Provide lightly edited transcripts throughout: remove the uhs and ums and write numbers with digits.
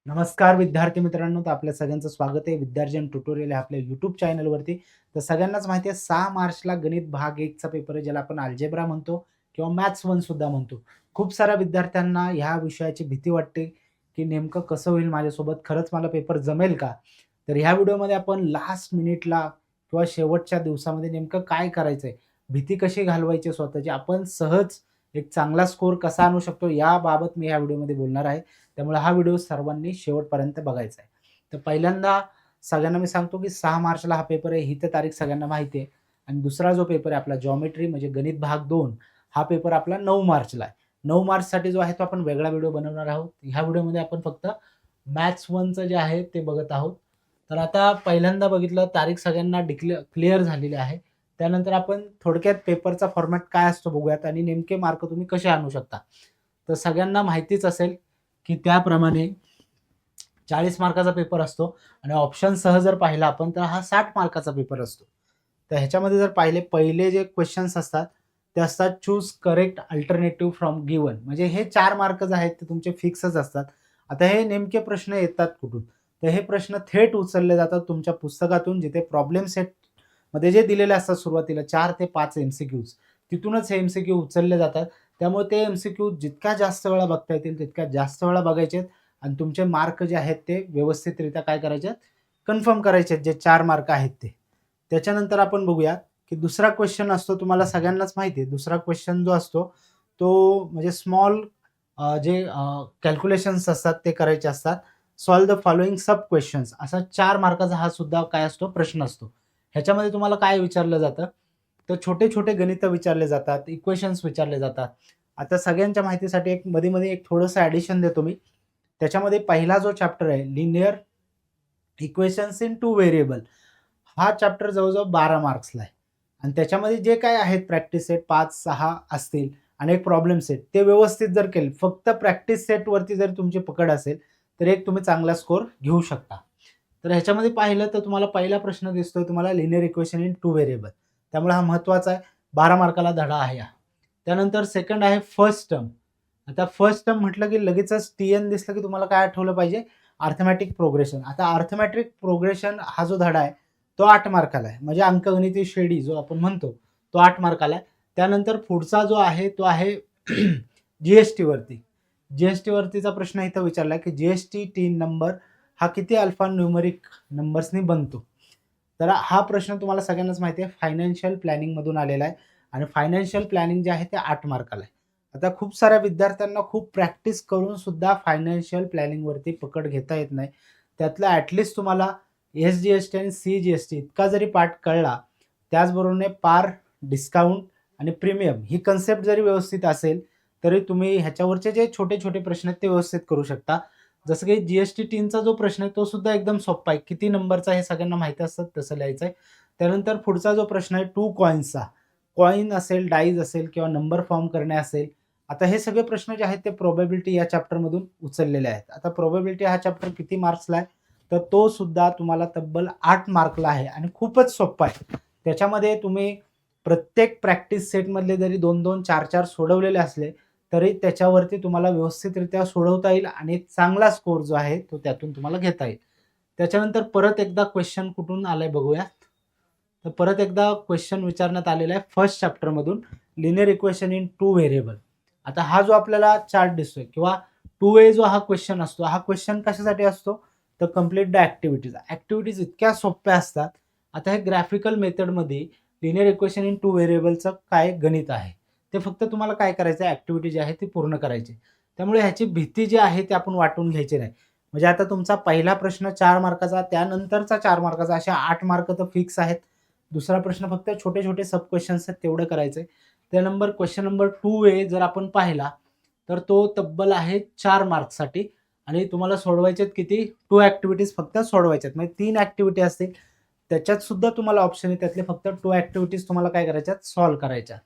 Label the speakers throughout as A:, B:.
A: नमस्कार विद्यार्थी मित्रांनो, तर आपल्या सगळ्यांचं स्वागत आहे. विद्यार्जन ट्युटोरियल आहे आपल्या यूट्यूब चॅनलवरती. तर सगळ्यांनाच माहिती आहे 6 मार्चला गणित भाग 1 चा पेपर आहे, ज्याला आपण अल्जेब्रा म्हणतो किंवा मॅथ्स 1 सुद्धा म्हणतो. खूप साऱ्या विद्यार्थ्यांना ह्या विषयाची भीती वाटते, की नेमकं कसं होईल माझ्यासोबत? खरंच मला पेपर जमेल का? तर ह्या व्हिडिओमध्ये आपण लास्ट मिनिटला किंवा शेवटच्या दिवसामध्ये नेमकं काय करायचंय? भीती कशी घालवायची स्वतःची? आपण सहज एक चांगला स्कोर कसा आणू शकतो? याबाबत मी ह्या व्हिडिओमध्ये बोलणार आहे. त्यामुळे हा व्हिडिओ सर्वांनी शेवटपर्यंत बघायचा आहे. तर पहिल्यांदा सगळ्यांना मी सांगतो, की 6 मार्चला हा पेपर आहे, ही तर तारीख सगळ्यांना माहिती आहे. आणि दुसरा जो पेपर आहे आपला जॉमेट्री म्हणजे गणित भाग 2 हा पेपर आपला 9 मार्चला आहे. 9 मार्चसाठी जो आहे तो आपण वेगळा व्हिडिओ बनवणार आहोत. ह्या व्हिडिओमध्ये आपण फक्त मॅथ्स 1चं जे आहे ते बघत आहोत. तर आता पहिल्यांदा बघितलं तारीख सगळ्यांना क्लिअर झालेली आहे. त्यानंतर आपण थोडक्यात पेपरचा फॉर्मॅट काय असतो बघूयात आणि नेमके मार्क तुम्ही कसे आणू शकता. तर सगळ्यांना माहितीच असेल, की त्याप्रमाणे 40 मार्काचा पेपर असतो आणि ऑप्शनसह जर पाहिला आपण तर हा 60 मार्काचा पेपर असतो. तर ह्याच्यामध्ये जर पाहिले पहिले जे क्वेश्चन्स असतात ते असतात choose correct alternative from given म्हणजे हे 4 मार्क जे आहेत ते तुमचे फिक्सच असतात. आता हे नेमके प्रश्न येतात कुठून? तर हे प्रश्न थेट उचलले जातात तुमच्या पुस्तकातून जिथे प्रॉब्लेम सेटमध्ये जे दिलेले असतात सुरुवातीला 4 ते 5 एम-सी-क्यूज तिथूनच हे एम-सी-क्यू उचलले जातात. त्यामुळे ते एम-सी-क्यू जितक्या जास्त वेळा बघता येतील तितक्या जास्त वेळा बघायचे आणि तुमचे मार्क जे आहेत ते व्यवस्थितरित्या काय करायचे आहेत, कन्फर्म करायचे आहेत जे 4 मार्क आहेत ते. त्याच्यानंतर आपण बघूया, की दुसरा क्वेश्चन असतो तुम्हाला सगळ्यांनाच माहिती आहे. दुसरा क्वेश्चन जो असतो तो म्हणजे स्मॉल जे कॅल्क्युलेशन्स असतात ते करायचे असतात. Solve the following sub questions असा 4 मार्काचा हा सुद्धा काय असतो प्रश्न असतो. ह्याच्यामध्ये तुम्हाला काय विचारलं जातं? तर छोटे-छोटे गणितं विचारले जातात, इक्वेशन्स विचारले जातात. आता सगळ्यांच्या माहितीसाठी एक मध्ये-मध्ये एक थोडंसं ॲडिशन देतो मी. त्याच्यामध्ये पहिला जो चॅप्टर आहे लिनिअर इक्वेशन्स इन 2 व्हेरिएबल हा चॅप्टर जवळ-जवळ 12 मार्क्सला आहे. आणि त्याच्यामध्ये जे काही आहेत प्रॅक्टिस सेट 5-6 असतील आणि एक प्रॉब्लेम सेट ते व्यवस्थित जर केले, फक्त प्रॅक्टिस सेटवरती जर तुमची पकड असेल, तर एक तुम्ही चांगला स्कोर घेऊ शकता. तर ह्याच्यामध्ये पाहिलं तर तुम्हाला पहिला प्रश्न दिसतोय तुम्हाला लिनिअर इक्वेशन इन 2 व्हेरिएबल. त्यामुळे हा महत्त्वाचा आहे. 12 मार्काला धडा आहे हा. त्यानंतर सेकंड आहे फर्स्ट टर्म. आता फर्स्ट टर्म म्हटलं की लगेचच टी-एन दिसलं की तुम्हाला काय आठवलं पाहिजे? Arithmetic progression. आता अर्थमॅटिक प्रोग्रेशन हा जो धडा आहे, तो 8 मार्काला आहे. म्हणजे अंकगणिती श्रेणी जो आपण म्हणतो, तो 8 मार्काला आहे. त्यानंतर पुढचा जो आहे तो आहे जी वरती. जी वरतीचा प्रश्न इथं विचारला की जी 3 नंबर हा किती अल्फा न्यूमरिक नंबर्सनी बनतो? तर हा प्रश्न तुम्हाला सगळ्यांनाच माहिती आहे फायनान्शियल प्लॅनिंगमधून आलेला आहे आणि फायनान्शियल प्लॅनिंग जे आहे ते 8 मार्काला आहे. आता खूप साऱ्या विद्यार्थ्यांना खूप प्रॅक्टिस करून सुद्धा फायनान्शियल प्लॅनिंगवरती पकड घेता येत नाही. त्यातलं ॲटलीस्ट तुम्हाला एस-जी-एस-टी आणि सी-जी-एस-टी इतका जरी पाठ कळला, त्याचबरोबरीने पार, डिस्काउंट आणि प्रीमियम ही कन्सेप्ट जरी व्यवस्थित असेल, तरी तुम्ही ह्याच्यावरचे जे छोटे-छोटे प्रश्न आहेत ते व्यवस्थित करू शकता. जसं की जी-एस-टी-3चा जो प्रश्न आहे तो सुद्धा एकदम सोप्पा आहे. किती नंबरचा हे सगळ्यांना माहिती असतं तसं लिहायचं आहे. त्यानंतर पुढचा जो प्रश्न आहे 2 कॉइन्सचा. कॉइन असेल, डाईज असेल किंवा नंबर फॉर्म करणे असेल. आता हे सगळे प्रश्न जे आहेत ते प्रोबॅबिलिटी या चॅप्टरमधून उचललेले आहेत. आता प्रोबॅबिलिटी हा चॅप्टर किती मार्क्सला आहे? तर तो सुद्धा तुम्हाला तब्बल 8 मार्कला आहे आणि खूपच सोप्पा आहे. त्याच्यामध्ये तुम्ही प्रत्येक प्रॅक्टिस सेटमधले जरी 2-2, 4-4 सोडवलेले असले, तरी त्याच्यावरती तुम्हाला व्यवस्थितरित्या सोडवता येईल आणि एक चांगला स्कोर जो आहे तो त्यातून तुम्हाला घेता येईल. त्याच्यानंतर परत एकदा क्वेश्चन कुठून आलाय बघूयात. तर परत एकदा क्वेश्चन विचारण्यात आलेला आहे फर्स्ट चॅप्टरमधून लिनिअर इक्वेशन इन 2 व्हेरिएबल. आता हा जो आपल्याला चार्ट दिसतोय किंवा 2 वे जो हा क्वेश्चन असतो, हा क्वेश्चन कशासाठी असतो? तर कंप्लीट द ॲक्टिव्हिटीज. ॲक्टिव्हिटीज इतक्या सोप्या असतात. आता हे ग्राफिकल मेथडमध्ये लिनिअर इक्वेशन इन 2 व्हेरिएबलचं काय गणित आहे. ते फक्त तुम्हाला काय करायचं आहे ॲक्टिव्हिटी जी आहे ती पूर्ण करायची. त्यामुळे ह्याची भीती जी आहे ती आपण वाटून घ्यायची नाही. म्हणजे आता तुमचा पहिला प्रश्न 4 मार्काचा, त्यानंतरचा 4 मार्काचा असे 8 मार्क तर फिक्स आहेत. दुसरा प्रश्न फक्त छोटे-छोटे सब क्वेशन्स आहेत तेवढं करायचंय. क्वेश्चन नंबर 2 ए जर आपण पाहिला, तर तो तब्बल आहे 4 मार्क्ससाठी आणि तुम्हाला सोडवायचे आहेत किती? 2 ॲक्टिव्हिटीज फक्त सोडवायच्या आहेत. म्हणजे 3 ॲक्टिव्हिटी असतील, त्याच्यात सुद्धा तुम्हाला ऑप्शन आहे त्यातले फक्त 2 ॲक्टिव्हिटीज तुम्हाला काय करायच्या आहेत? सॉल्व्ह करायच्या.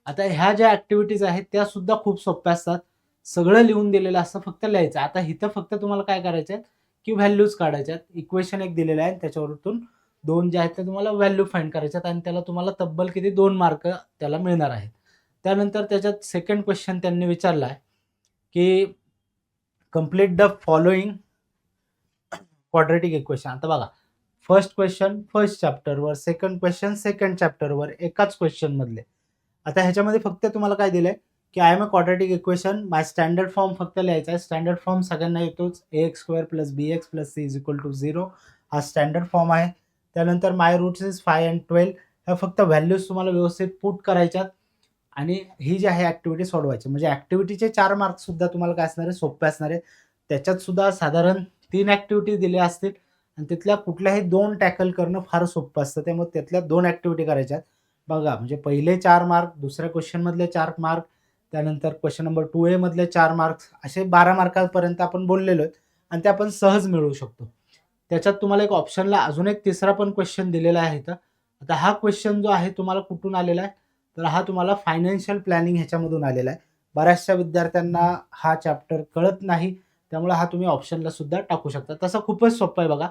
A: आता ह्या ज्या ॲक्टिव्हिटीज आहेत त्या सुद्धा खूप सोप्या असतात. सगळं लिहून दिलेलं असतं, फक्त लिहायचं. आता इथं फक्त तुम्हाला काय करायचं आहे, की व्हॅल्यूज काढायच्या आहेत. इक्वेशन एक दिलेलं आहे त्याच्यावरून 2 जे आहेत ते तुम्हाला व्हॅल्यू फाइंड करायचे आहेत आणि त्याला तुम्हाला तब्बल किती 2 मार्क त्याला मिळणार आहेत. त्यानंतर त्याच्यात सेकंड क्वेश्चन त्यांनी विचारला आहे, की complete the following quadratic equation. आता बघा, फर्स्ट क्वेश्चन फर्स्ट चॅप्टरवर, सेकंड क्वेश्चन सेकंड चॅप्टरवर, एकाच क्वेश्चन मधले. आता ह्याच्यामध्ये फक्त तुम्हाला काय दिलंय की I am a quadratic equation, my standard form फक्त लिहायचा आहे. स्टँडर्ड फॉर्म सगळ्यांना येतोच, ax² + bx + c = 0 हा स्टँडर्ड फॉर्म आहे. त्यानंतर माय रूट्स इज 5 and 12 ह्या फक्त व्हॅल्यूज तुम्हाला व्यवस्थित पुट करायच्यात आणि ही जी आहे ॲक्टिव्हिटी सोडवायची. म्हणजे ॲक्टिव्हिटीचे 4 मार्क्स सुद्धा तुम्हाला काय असणार आहे, सोपे असणार आहे. त्याच्यात सुद्धा साधारण 3 ॲक्टिव्हिटी दिल्या असतील आणि तिथल्या कुठल्याही 2 टॅकल करणं फार सोपं असतं. त्यामुळे त्यातल्या 2 ॲक्टिव्हिटी करायच्यात. बघा, म्हणजे पहिले 4 मार्क, दुसऱ्या क्वेश्चनमधले 4 मार्क, त्यानंतर क्वेश्चन नंबर 2A मधले 4 मार्क्स, असे 12 मार्कांपर्यंत आपण बोललेलो आहेत आणि ते आपण सहज मिळवू शकतो. त्याच्यात तुम्हाला एक ऑप्शनला अजून एक तिसरा पण क्वेश्चन दिलेला आहे इथं. आता हा क्वेश्चन जो आहे तुम्हाला कुठून आलेला आहे, तर हा तुम्हाला फायनान्शियल प्लॅनिंग ह्याच्यामधून आलेला आहे. बऱ्याचशा विद्यार्थ्यांना हा चॅप्टर कळत नाही, त्यामुळे हा तुम्ही ऑप्शनला सुद्धा टाकू शकता. तसं खूपच सोपं आहे बघा,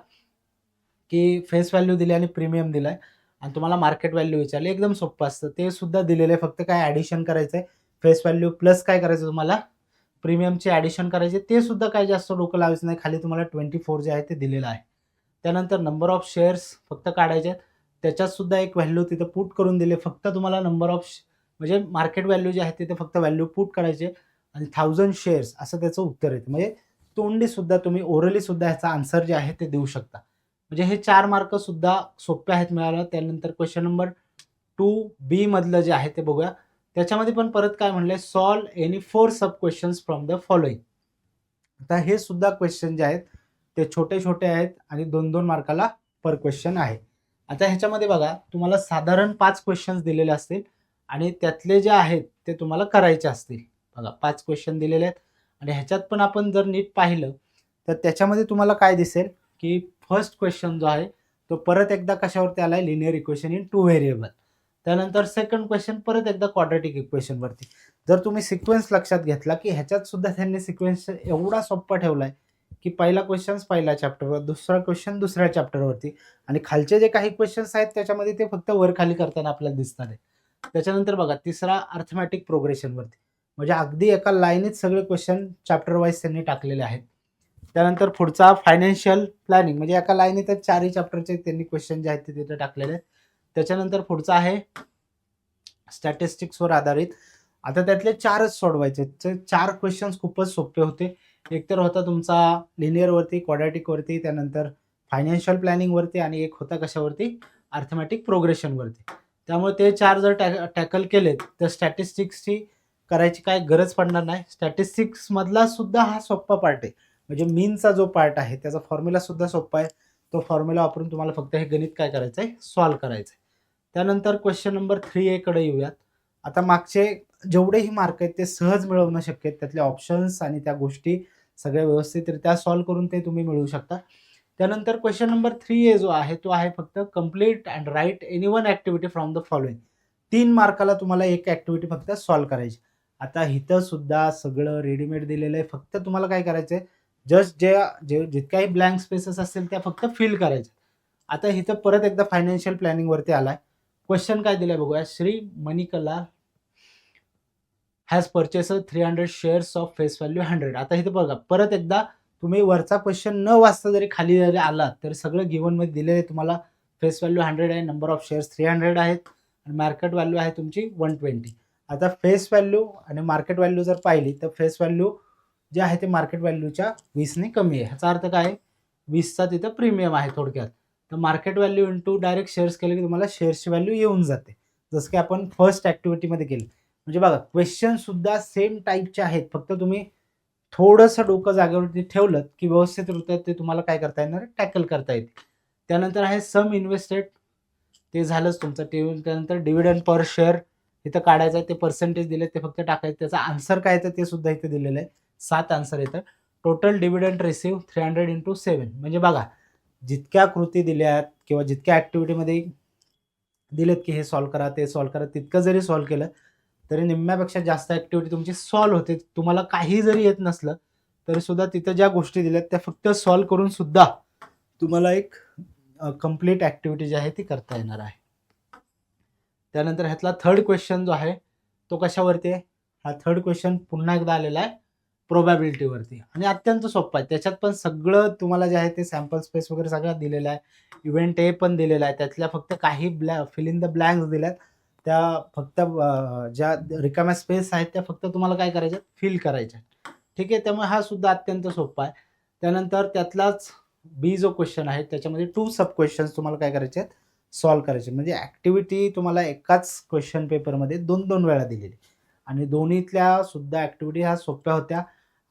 A: की फेस व्हॅल्यू दिली आणि प्रीमियम दिलाय आणि तुम्हाला मार्केट व्हॅल्यू विचारली, एकदम सोपं असतं. ते सुद्धा दिलेलं आहे, फक्त काय ॲडिशन करायचं आहे. फेस व्हॅल्यू प्लस काय करायचं तुम्हाला, प्रीमियमचे ॲडिशन करायचे. ते सुद्धा काही जास्त डोकं लावायचं नाही. खाली तुम्हाला 24 जे आहे ते दिलेलं आहे. त्यानंतर नंबर ऑफ शेअर्स फक्त काढायचे आहेत. त्याच्यात सुद्धा एक व्हॅल्यू तिथं पुट करून दिले. फक्त तुम्हाला नंबर ऑफ म्हणजे मार्केट व्हॅल्यू जे आहे तिथे फक्त व्हॅल्यू पुट करायचे आणि 1000 शेअर्स असं त्याचं उत्तर येतं. म्हणजे तोंडी सुद्धा तुम्ही ओरली सुद्धा ह्याचा आन्सर जे आहे ते देऊ शकता. म्हणजे हे 4 मार्क सुद्धा सोपे आहेत मिळायला. त्यानंतर क्वेश्चन नंबर 2B मधलं जे आहे ते बघूया. त्याच्यामध्ये पण परत काय म्हणलंय, solve any 4 sub questions from the following. आता हे सुद्धा क्वेश्चन जे आहेत ते छोटे-छोटे आहेत आणि 2-2 मार्काला पर क्वेश्चन आहे. आता ह्याच्यामध्ये बघा, तुम्हाला साधारण 5 क्वेश्चन्स दिलेले असतील आणि त्यातले जे आहेत ते तुम्हाला करायचे असतील. बघा, 5 क्वेश्चन दिलेले आहेत आणि ह्याच्यात पण आपण जर नीट पाहिलं तर त्याच्यामध्ये तुम्हाला काय दिसेल, की फर्स्ट क्वेश्चन जो आहे तो परत एकदा कशावरती आलाय, लिनियर इक्वेशन इन 2 व्हेरिएबल. त्यानंतर सेकंड क्वेश्चन परत एकदा क्वाड्रॅटिक इक्वेशन वरती. जर तुम्ही सिक्वेन्स लक्षात घेतला, की ह्याच्यात सुद्धा त्यांनी सिक्वेन्स एवढा सोपा ठेवलाय, की पहिला क्वेश्चन पहिल्या चॅप्टरवर, दुसरा क्वेश्चन दुसऱ्या चॅप्टरवरती आणि खालचे जे काही क्वेश्चन्स आहेत त्याच्यामध्ये ते फक्त वर खाली करताना आपल्याला दिसणार आहे. त्याच्यानंतर बघा, तिसरा अर्थमॅटिक प्रोग्रेशनवरती. म्हणजे अगदी एका लाईनीत सगळे क्वेश्चन चॅप्टर वाईज त्यांनी टाकलेले आहेत. त्यानंतर पुढचा फायनान्शियल प्लॅनिंग, म्हणजे एका लाईनीतच 4ही चॅप्टरचे त्यांनी क्वेश्चन जे आहेत ते तिथे टाकलेले आहेत. त्याच्यानंतर पुढचा आहे स्टॅटिस्टिक्सवर आधारित. आता त्यातले 4च सोडवायचे. 4 क्वेश्चन्स खूपच सोपे होते. एक तर होता तुमचा लिनियरवरती, क्वाड्रॅटिकवरती, त्यानंतर फायनान्शियल प्लॅनिंगवरती आणि एक होता कशावरती, अर्थमॅटिक प्रोग्रेशनवरती. त्यामुळे ते 4 जर टॅकल केलेत तर स्टॅटिस्टिक्सची करायची काय गरज पडणार नाही. स्टॅटिस्टिक्समधला सुद्धा हा सोप्पा पार्ट आहे. म्हणजे मीनचा जो पार्ट आहे त्याचा फॉर्म्युला सुद्धा सोपा आहे. तो फॉर्म्युला वापरून तुम्हाला फक्त हे गणित काय करायचं आहे, सॉल्व्ह करायचं आहे. त्यानंतर क्वेश्चन नंबर 3A कडे येऊयात. आता मागचे जेवढेही मार्क आहेत ते सहज मिळवणं शक्य आहे. त्यातले ऑप्शन्स आणि त्या गोष्टी सगळ्या व्यवस्थितरित्या सॉल्व्ह करून ते तुम्ही मिळवू शकता. त्यानंतर क्वेश्चन नंबर 3A जो आहे तो आहे फक्त complete and write any one activity from the following. 3 मार्काला तुम्हाला एक ॲक्टिव्हिटी फक्त सॉल्व्ह करायची. आता इथं सुद्धा सगळं रेडीमेड दिलेलं आहे. फक्त तुम्हाला काय करायचंय, जस्ट जितक्याही ब्लँक स्पेसेस असतील त्या फक्त फिल करायच्या. आता इथं परत एकदा फायनान्शियल प्लॅनिंग वरती आलाय. क्वेश्चन काय दिलाय बघूया. Shri Manikala has purchase 300 shares of face value 100. आता इथे बघा, परत एकदा तुम्ही वरचा क्वेश्चन न वाचता जरी खाली जरी आलात तर सगळं गिव्हन मध्ये दिलेलं आहे तुम्हाला. फेस व्हॅल्यू 100 आहे, नंबर ऑफ शेअर्स 300 आहेत आणि मार्केट व्हॅल्यू आहे तुमची 120. आता फेस व्हॅल्यू आणि मार्केट व्हॅल्यू जर पाहिली तर फेस व्हॅल्यू जे आहे ते मार्केट व्हॅल्यूच्या 20 ने कमी आहे. ह्याचा अर्थ काय आहे, 20चा तिथं प्रीमियम आहे थोडक्यात. तर market value into direct shares केले की तुम्हाला शेअर्सची व्हॅल्यू येऊन जाते, जसं की आपण फर्स्ट ॲक्टिव्हिटीमध्ये केली. म्हणजे बघा, क्वेश्चन सुद्धा सेम टाईपचे आहेत. फक्त तुम्ही थोडंसं डोकं जागेवरती ठेवलं की व्यवस्थितरित्या ते तुम्हाला काय करता येणार, टॅकल करता येते. त्यानंतर आहे सम इन्व्हेस्टेड, ते झालंच तुमचं. त्यानंतर डिव्हिडंड पर शेअर इथं काढायचं आहे, ते पर्सेंटेज दिले ते फक्त टाकायचं. त्याचा आन्सर काय येतं ते सुद्धा इथे दिलेलं आहे. 7 आन्सर येतं. Total dividend receive 300 into 7. म्हणजे बघा, जितक्या कृती दिल्यात किंवा जितक्या ॲक्टिव्हिटीमध्ये दिलेत की हे सॉल्व्ह करा, ते सॉल्व्ह करा, तितकं जरी सॉल्व्ह केलं तरी निम्म्यापेक्षा जास्त ॲक्टिव्हिटी तुमची सॉल्व्ह होते. तुम्हाला काही जरी येत नसलं तरी सुद्धा तिथं ज्या गोष्टी दिल्यात त्या फक्त सॉल्व्ह करून सुद्धा तुम्हाला एक कंप्लीट ॲक्टिव्हिटी जी आहे ती करता येणार आहे. त्यानंतर ह्यातला थर्ड क्वेश्चन जो आहे तो कशावरती आहे, हा थर्ड क्वेश्चन पुन्हा एकदा आलेला आहे प्रोबॅबिलिटीवरती आणि अत्यंत सोप्पं आहे. त्याच्यात पण सगळं तुम्हाला जे आहे ते सॅम्पल स्पेस वगैरे सगळं दिलेलं आहे. इव्हेंट ए पण दिलेला आहे. त्यातल्या फक्त काही फिल इन द ब्लँक्स दिल्यात. त्या फक्त ज्या रिकाम्या स्पेस आहेत त्या फक्त तुम्हाला काय करायच्या फिल करायच्या. ठीक आहे. त्यामुळे हा सुद्धा अत्यंत सोप्पा आहे. त्यानंतर त्यातलाच बी जो क्वेश्चन आहे त्याच्यामध्ये 2 सब क्वेश्चन्स तुम्हाला काय करायचे आहेत सॉल्व्ह करायचे. म्हणजे ॲक्टिव्हिटी तुम्हाला एकाच क्वेश्चन पेपरमध्ये 2-2 वेळा दिलेली आणि दोन्हीतल्या सुद्धा ॲक्टिव्हिटी ह्या सोप्या होत्या.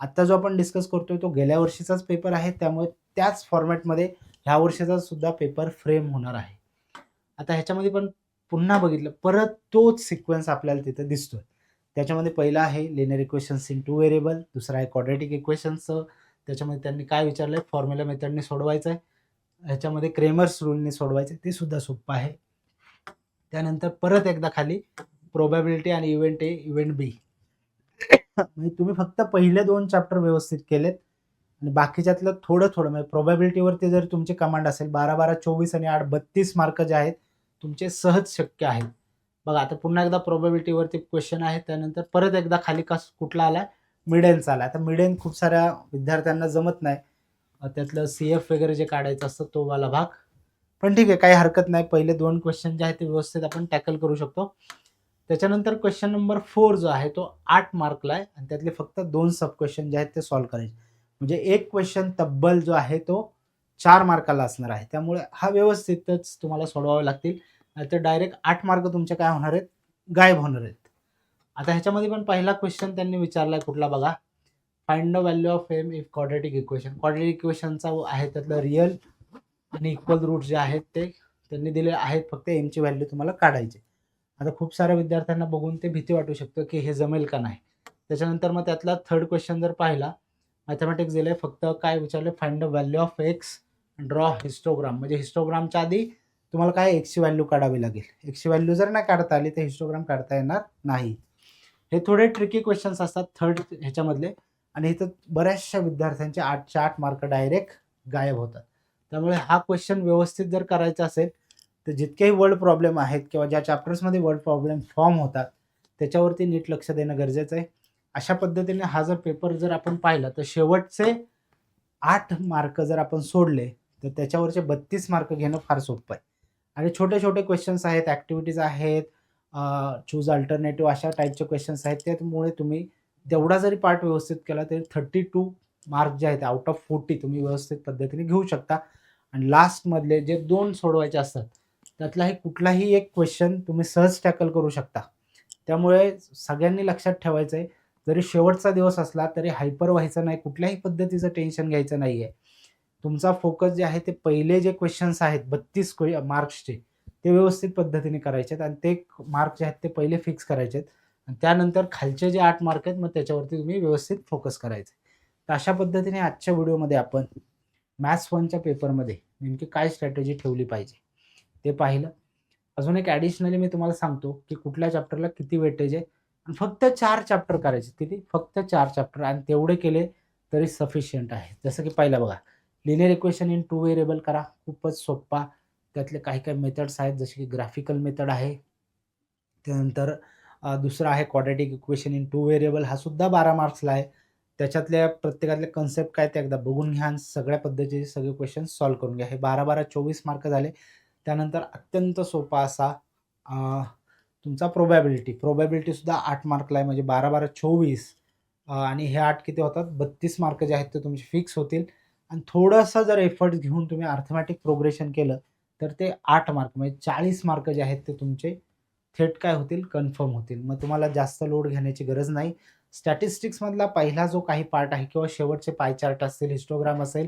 A: आत्ता जो आपण डिस्कस करतोय तो गेल्या वर्षीचाच पेपर आहे. त्यामुळे त्याच फॉर्मॅटमध्ये ह्या वर्षीचा सुद्धा पेपर फ्रेम होणार आहे. आता ह्याच्यामध्ये पण पुन्हा बघितलं परत तोच सिक्वेन्स आपल्याला तिथे दिसतोय. त्याच्यामध्ये पहिला आहे लिनिअर इक्वेशन्स इन 2 व्हेरिएबल, दुसरा आहे क्वाड्रॅटिक इक्वेशन्सचं. त्याच्यामध्ये त्यांनी काय विचारलंय फॉर्म्युला मेथडने सोडवायचं आहे. ह्याच्यामध्ये क्रेमर्स रूलने सोडवायचं ते सुद्धा सोपं आहे. त्यानंतर परत एकदा खाली प्रोबॅबिलिटी आणि इव्हेंट ए, इव्हेंट बी. म्हणजे तुम्ही फक्त पहिले 2 चॅप्टर व्यवस्थित केलेत आणि बाकीच्यातलं थोडं म्हणजे प्रोबॅबिलिटीवरती जर तुमची कमांड असेल 12-12, 24 आणि 8 32 मार्क जे आहेत तुमचे सहज शक्य आहेत. बघा आता पुन्हा एकदा प्रोबॅबिलिटीवरती क्वेश्चन आहे. त्यानंतर परत एकदा खाली कुठला आला मिडेन्स आला. आता मिडेन खूप साऱ्या विद्यार्थ्यांना जमत नाही. त्यातलं CF वगैरे जे काढायचं असतं तो वाला भाग. पण ठीक आहे काही हरकत नाही. पहिले 2 क्वेश्चन जे आहेत ते व्यवस्थित आपण टॅकल करू शकतो. त्याच्यानंतर क्वेश्चन नंबर 4 जो आहे तो 8 मार्कला आहे आणि त्यातले फक्त 2 सब क्वेश्चन जे आहेत ते सॉल्व्ह करायचे. म्हणजे एक क्वेश्चन तब्बल जो आहे तो 4 मार्काला असणार आहे. त्यामुळे हा व्यवस्थितच तुम्हाला सोडवावे लागतील. नाहीतर डायरेक्ट 8 मार्क तुमचे काय होणार आहेत गायब होणार आहेत. आता ह्याच्यामध्ये पण पहिला क्वेश्चन त्यांनी विचारलाय कुठला बघा. Find the value of M if quadratic equation. Quadratic इक्वेशनचा आहे त्यातलं रिअल आणि इक्वल रूट जे आहेत ते त्यांनी दिले आहेत. फक्त एमची व्हॅल्यू तुम्हाला काढायची. आता खूप साऱ्या विद्यार्थ्यांना बघून ते भीती वाटू शकतं की हे जमेल का नाही. त्याच्यानंतर मग त्यातला थर्ड क्वेश्चन जर पाहिला मॅथमॅटिक्स दिले फक्त काय विचारले find the value of x draw histogram. म्हणजे हिस्टोग्रामच्या आधी तुम्हाला काय एक्सची व्हॅल्यू काढावी लागेल. एक्सची व्हॅल्यू जर नाही काढता आली तर हिस्टोग्राम काढता येणार नाही. हे थोडे ट्रिकी क्वेश्चन्स असतात थर्ड ह्याच्यामधले आणि इथं बऱ्याचशा विद्यार्थ्यांचे 8च्या 8 मार्क डायरेक्ट गायब होतात. त्यामुळे हा क्वेश्चन व्यवस्थित जर करायचा असेल तर जितकेही वर्ड प्रॉब्लेम आहेत किंवा ज्या चॅप्टर्समध्ये वर्ड प्रॉब्लेम फॉर्म होतात त्याच्यावरती नीट लक्ष देणं गरजेचं आहे. अशा पद्धतीने हा जर पेपर जर आपण पाहिला तर शेवटचे 8 मार्क जर आपण सोडले तर त्याच्यावरचे 32 मार्क घेणं फार सोपं आहे. आणि छोटे छोटे क्वेश्चन्स आहेत, ॲक्टिव्हिटीज आहेत, चूज अल्टरनेटिव्ह अशा टाईपचे क्वेश्चन्स आहेत. त्यामुळे तुम्ही तेवढा जरी पार्ट व्यवस्थित केला तरी 32 मार्क जे आहेत आउट ऑफ 40 तुम्ही व्यवस्थित पद्धतीने घेऊ शकता. आणि लास्टमधले जे 2 सोडवायचे असतात त्यातलाही कुठलाही एक क्वेश्चन तुम्ही सहज टॅकल करू शकता. त्यामुळे सगळ्यांनी लक्षात ठेवायचं आहे जरी शेवटचा दिवस असला तरी हायपर व्हायचं नाही. कुठल्याही पद्धतीचं टेन्शन घ्यायचं नाही आहे. तुमचा फोकस जे आहे ते पहिले जे क्वेश्चन्स आहेत 32 मार्क्सचे ते व्यवस्थित पद्धतीने करायचे आहेत आणि ते मार्क जे आहेत ते पहिले फिक्स करायचे आहेत आणि त्यानंतर खालचे जे 8 मार्क आहेत मग त्याच्यावरती तुम्ही व्यवस्थित फोकस करायचे. तर अशा पद्धतीने आजच्या व्हिडिओमध्ये आपण मॅथ्स 1च्या पेपरमध्ये नेमकी काय स्ट्रॅटेजी ठेवली पाहिजे ते पाहिलं. अजून एक ॲडिशनली मी तुम्हाला सांगतो की कुठल्या चॅप्टरला किती वेटेज आहे आणि फक्त 4 चॅप्टर करायचे. किती? फक्त 4 चॅप्टर आणि तेवढे केले तरी सफिशियंट आहे. जसं की पहिला बघा लिनिअर इक्वेशन इन 2 व्हेरिएबल करा. खूपच सोप्पा. त्यातले काही मेथड्स आहेत जसे की ग्राफिकल मेथड आहे. त्यानंतर दुसरा आहे क्वाड्रॅटिक इक्वेशन इन 2 व्हेरिएबल हा सुद्धा 12 मार्क्सला आहे. त्याच्यातल्या प्रत्येकातले कन्सेप्ट काय ते एकदा बघून घ्या आणि सगळ्या पद्धतीचे सगळे क्वेश्चन सॉल्व्ह करून घ्या. हे 12-12 24 मार्क झाले. त्यानंतर अत्यंत सोपा असा तुमचा प्रोबॅबिलिटी सुद्धा 8 मार्कला आहे. म्हणजे 12-12 24 आणि हे 8 किती होतात 32 मार्क जे आहेत ते तुमचे फिक्स होतील. आणि थोडंसं जर एफर्ट्स घेऊन तुम्ही अर्थमॅटिक प्रोग्रेशन केलं तर ते 8 मार्क म्हणजे 40 मार्क जे आहेत ते तुमचे थेट काय होतील कन्फर्म होतील. मग तुम्हाला जास्त लोड घेण्याची गरज नाही. स्टॅटिस्टिक्समधला पहिला जो काही पार्ट आहे किंवा शेवटचे पाय चार्ट असतील, हिस्टोग्राम असेल,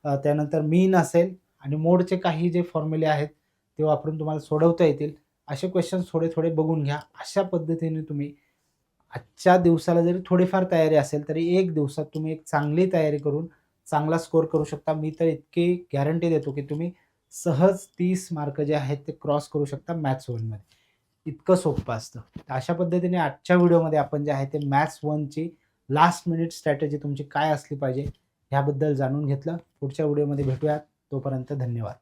A: त्यानंतर मीन असेल आणि मोडचे काही जे फॉर्म्युले आहेत ते वापरून तुम्हाला सोडवता येतील. असे क्वेश्चन्स थोडे थोडे बघून घ्या. अशा पद्धतीने तुम्ही आजच्या दिवसाला जरी थोडीफार तयारी असेल तरी 1 दिवसात तुम्ही एक चांगली तयारी करून चांगला स्कोर करू शकता. मी तर इतकी गॅरंटी देतो की तुम्ही सहज 30 मार्क जे आहेत ते क्रॉस करू शकता मॅथ्स 1मध्ये. इतकं सोपं असतं. अशा पद्धतीने आजच्या व्हिडिओमध्ये आपण जे आहे ते मॅथ्स 1ची लास्ट मिनिट स्ट्रॅटेजी तुमची काय असली पाहिजे ह्याबद्दल जाणून घेतलं. पुढच्या व्हिडिओमध्ये भेटूयात. तोपर्यंत धन्यवाद.